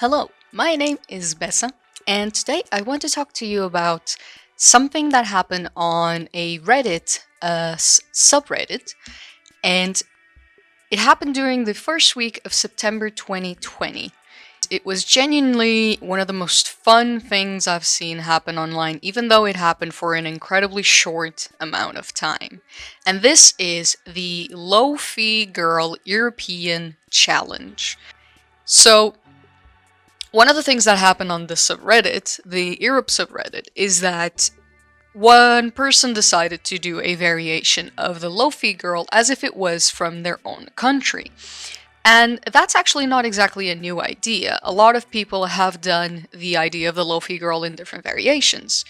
Hello, my name is Bessa, and today I want to talk to you about something that happened on a Reddit subreddit, and it happened during the first week of September 2020. It was genuinely one of the most fun things I've seen happen online, even though it happened for an incredibly short amount of time. And this is the Low-Fee Girl European Challenge. So, one of the things that happened on the subreddit, the Europe subreddit, is that one person decided to do a variation of the Low-Fee Girl as if it was from their own country. And that's actually not exactly a new idea. A lot of people have done the idea of the Low-Fee Girl in different variations.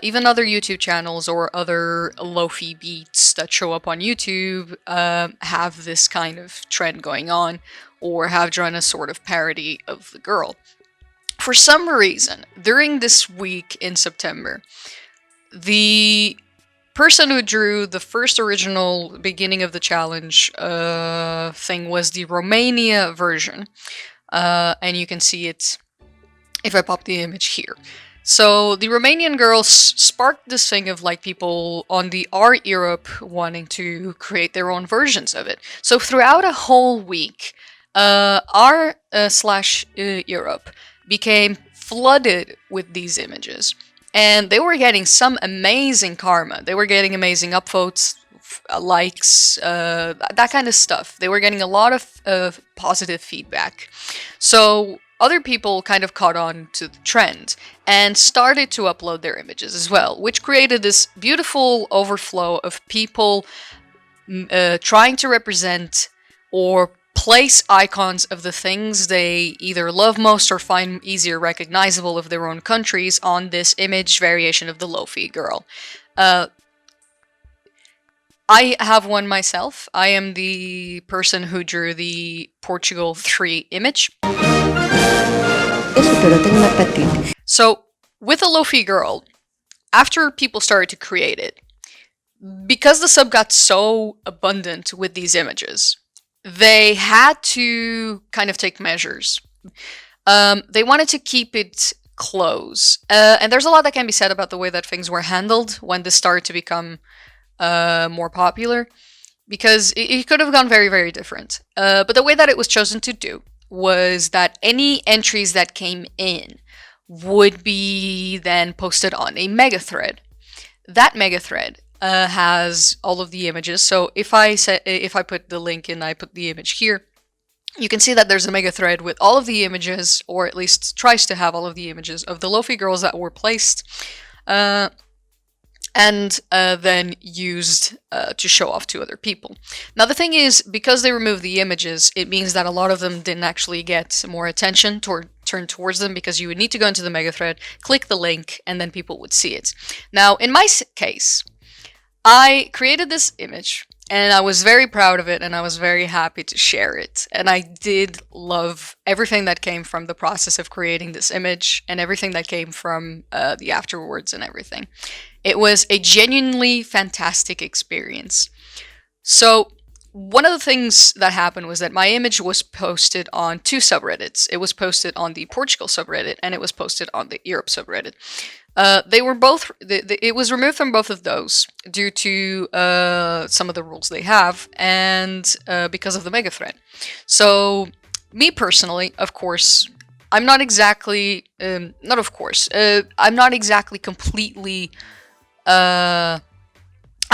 Even other YouTube channels or other Lo-Fi beats that show up on YouTube have this kind of trend going on, or have drawn a sort of parody of the girl. For some reason, during this week in September, the person who drew the first original beginning of the challenge thing was the Romania version. And you can see it if I pop the image here. So the Romanian girls sparked this thing of like people on the R Europe wanting to create their own versions of it. So throughout a whole week, R/Europe became flooded with these images. And they were getting some amazing karma. They were getting amazing upvotes, likes, that kind of stuff. They were getting a lot of positive feedback. So other people kind of caught on to the trend and started to upload their images as well, which created this beautiful overflow of people trying to represent or place icons of the things they either love most or find easier recognizable of their own countries on this image variation of the Low-Fee Girl. I have one myself. I am the person who drew the Portugal 3 image. So, with the Low-Fee Girl, after people started to create it, because the sub got so abundant with these images, they had to kind of take measures. They wanted to keep it close. And there's a lot that can be said about the way that things were handled when this started to become more popular, because it could have gone very, very different. But the way that it was chosen to do was that any entries that came in would be then posted on a mega thread. That mega thread has all of the images. So if I put the link and I put the image here, you can see that there's a mega thread with all of the images, or at least tries to have all of the images of the Low-Fee girls that were placed, and then used to show off to other people. Now the thing is, because they removed the images, it means that a lot of them didn't actually get more attention turned towards them, because you would need to go into the mega thread, click the link, and then people would see it. Now in my case, I created this image, and I was very proud of it, and I was very happy to share it. And I did love everything that came from the process of creating this image, and everything that came from the afterwards and everything. It was a genuinely fantastic experience. So, one of the things that happened was that my image was posted on two subreddits. It was posted on the Portugal subreddit, and it was posted on the Europe subreddit. They were both. It was removed from both of those due to some of the rules they have, and because of the mega thread. So, me personally, of course, I'm not exactly. Not of course. I'm not exactly completely.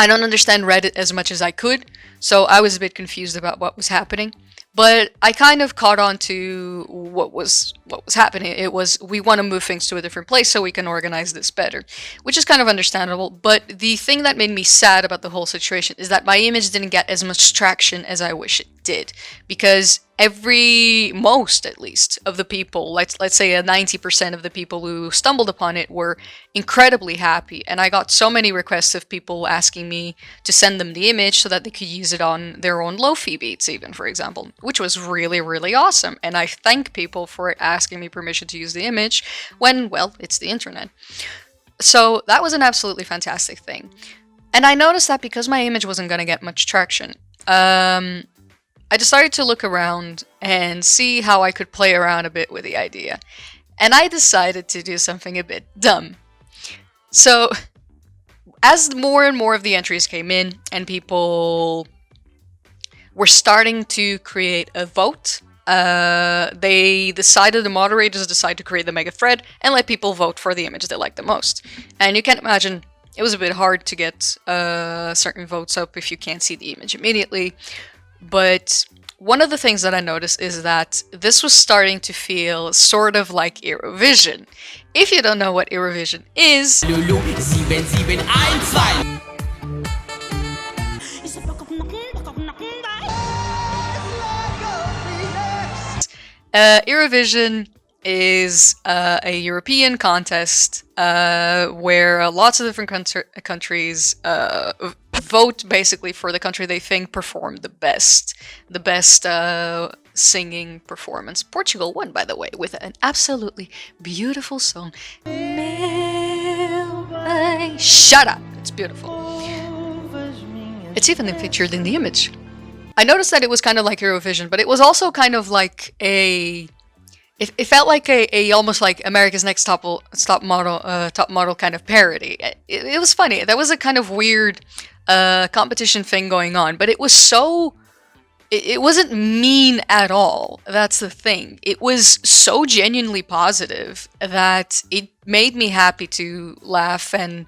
I don't understand Reddit as much as I could, so I was a bit confused about what was happening. But I kind of caught on to what was happening. It was, we want to move things to a different place so we can organize this better, which is kind of understandable. But the thing that made me sad about the whole situation is that my image didn't get as much traction as I wish it did, because most at least of the people, let's say 90% of the people who stumbled upon it were incredibly happy, and I got so many requests of people asking me to send them the image so that they could use it on their own Lo-Fi beats, even, for example, which was really, really awesome. And I thank people for asking me permission to use the image when, well, it's the internet. So that was an absolutely fantastic thing. And I noticed that because my image wasn't going to get much traction, I decided to look around and see how I could play around a bit with the idea. And I decided to do something a bit dumb. So, as more and more of the entries came in, and people were starting to create a vote, the moderators decided to create the mega thread and let people vote for the image they liked the most. And you can imagine it was a bit hard to get certain votes up if you can't see the image immediately. But one of the things that I noticed is that this was starting to feel sort of like Eurovision. If you don't know what Eurovision is, Eurovision is a European contest where lots of different countries vote basically for the country they think performed the best singing performance. Portugal won, by the way, with an absolutely beautiful song. Shut up! It's beautiful. It's even featured in the image. I noticed that it was kind of like Eurovision, but it was also kind of like a... It felt like a almost like America's Next Top Model kind of parody. It was funny. That was a kind of weird competition thing going on, but it was so... It wasn't mean at all. That's the thing. It was so genuinely positive that it made me happy to laugh and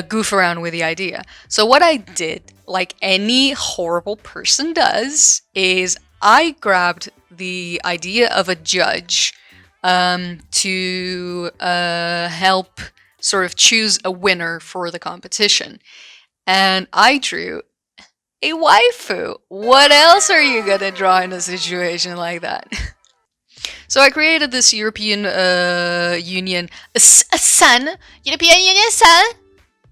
goof around with the idea. So what I did, like any horrible person does, is I grabbed the idea of a judge to help sort of choose a winner for the competition. And I drew a waifu. What else are you gonna draw in a situation like that? So I created this European Union son, European Union son,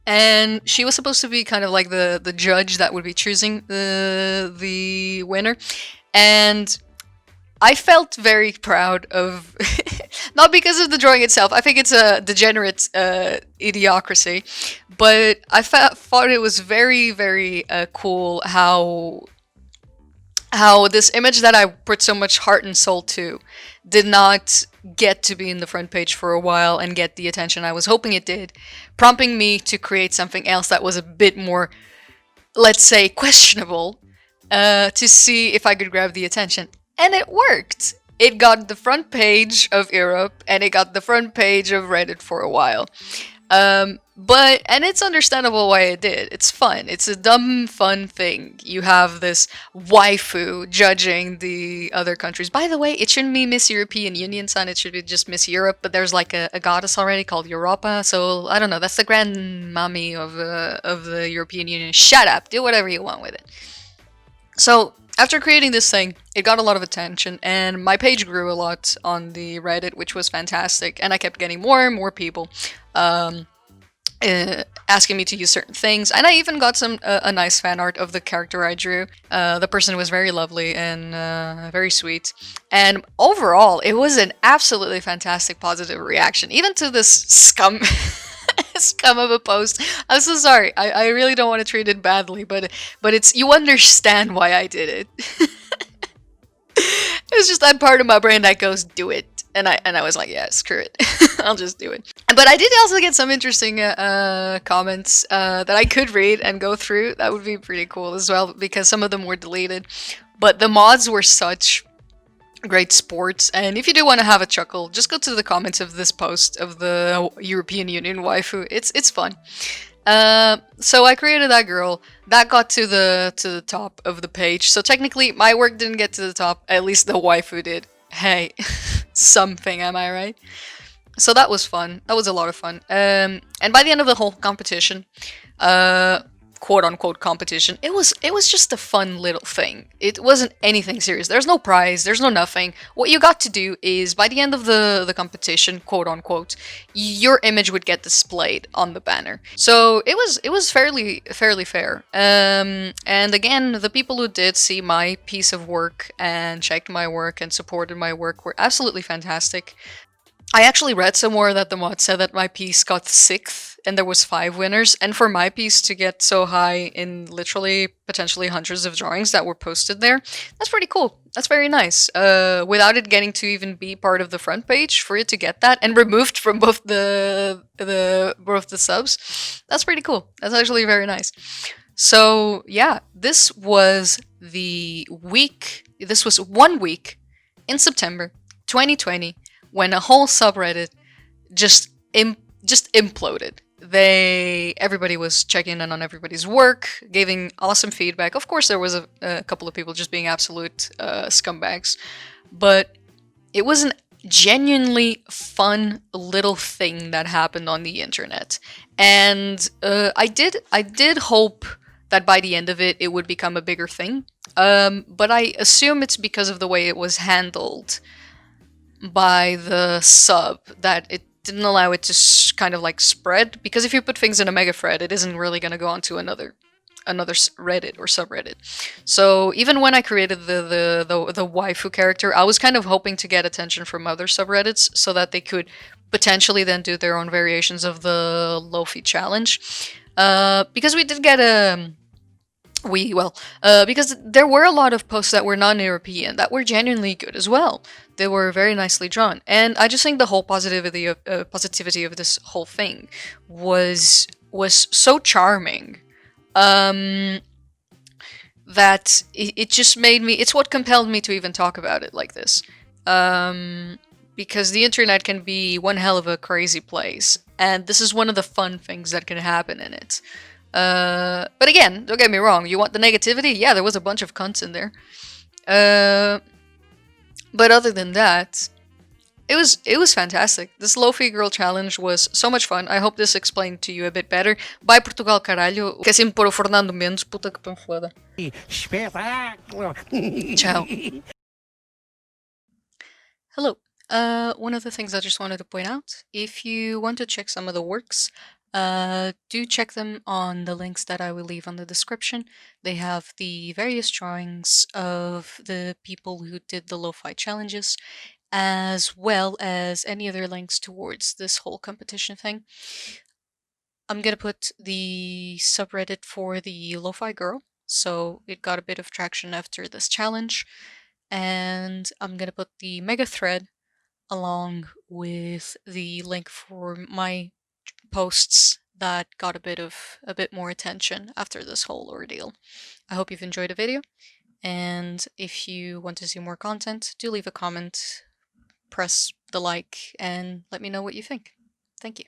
and she was supposed to be kind of like the judge that would be choosing the winner. And I felt very proud of, not because of the drawing itself, I think it's a degenerate idiocracy, but I thought it was very, very cool how this image that I put so much heart and soul to did not get to be in the front page for a while and get the attention I was hoping it did, prompting me to create something else that was a bit more, let's say, questionable, to see if I could grab the attention. And it worked! It got the front page of Europe, and it got the front page of Reddit for a while. And it's understandable why it did. It's fun. It's a dumb, fun thing. You have this waifu judging the other countries. By the way, it shouldn't be Miss European Union, son. It should be just Miss Europe. But there's like a goddess already called Europa. So I don't know. That's the grandmommy of the European Union. Shut up. Do whatever you want with it. So after creating this thing, it got a lot of attention, and my page grew a lot on the Reddit, which was fantastic. And I kept getting more and more people asking me to use certain things, and I even got some a nice fan art of the character I drew. The person was very lovely and very sweet, and overall it was an absolutely fantastic positive reaction, even to this scum scum of a post. I'm so sorry. I really don't want to treat it badly, but it's, you understand why I did it. It was just that part of my brain that goes, do it. And I was like, yeah, screw it. I'll just do it. But I did also get some interesting comments that I could read and go through. That would be pretty cool as well, because some of them were deleted. But the mods were such great sports. And if you do want to have a chuckle, just go to the comments of this post of the European Union waifu. It's fun. So I created that girl. That got to the top of the page. So technically, my work didn't get to the top. At least the waifu did. Hey, something, am I right? So that was fun. That was a lot of fun. And by the end of the whole competition, quote-unquote competition, it was just a fun little thing. It wasn't anything serious. There's no prize, there's no nothing. What you got to do is, by the end of the competition, quote-unquote, your image would get displayed on the banner. So it was fairly fair. And again, the people who did see my piece of work and checked my work and supported my work were absolutely fantastic. I actually read somewhere that the mod said that my piece got 6th and there was 5 winners. And for my piece to get so high in literally potentially hundreds of drawings that were posted there, that's pretty cool. That's very nice. Without it getting to even be part of the front page, for it to get that and removed from both the subs, that's pretty cool. That's actually very nice. So yeah, this was the week. This was 1 week in September 2020 when a whole subreddit just just imploded. Everybody was checking in on everybody's work, giving awesome feedback. Of course, there was a couple of people just being absolute scumbags, but it was a genuinely fun little thing that happened on the internet, and I did hope that by the end of it, it would become a bigger thing. But I assume it's because of the way it was handled by the sub that it didn't allow it to kind of like spread. Because if you put things in a mega thread, it isn't really going to go onto another Reddit or subreddit. So even when I created the waifu character, I was kind of hoping to get attention from other subreddits so that they could potentially then do their own variations of the Lofi challenge. Because we did get a because there were a lot of posts that were non-European that were genuinely good as well. They were very nicely drawn, and I just think the whole positivity of this whole thing was so charming, that it just made me. It's what compelled me to even talk about it like this, because the internet can be one hell of a crazy place, and this is one of the fun things that can happen in it. But again, don't get me wrong, you want the negativity? Yeah, there was a bunch of cunts in there. But other than that, it was fantastic. This Lofi Girl Challenge was so much fun. I hope this explained to you a bit better. Bye Portugal, caralho. Esqueci-me de pôr o Fernando Mendes, puta que tão foda. Espetáculo! Ciao. Hello. One of the things I just wanted to point out, if you want to check some of the works, do check them on the links that I will leave on the description. They have the various drawings of the people who did the lo-fi challenges, as well as any other links towards this whole competition thing. I'm gonna put the subreddit for the lo-fi girl, so it got a bit of traction after this challenge, and I'm gonna put the mega thread along with the link for my posts that got a bit more attention after this whole ordeal. I hope you've enjoyed the video, and if you want to see more content, do leave a comment, press the like, and let me know what you think. Thank you.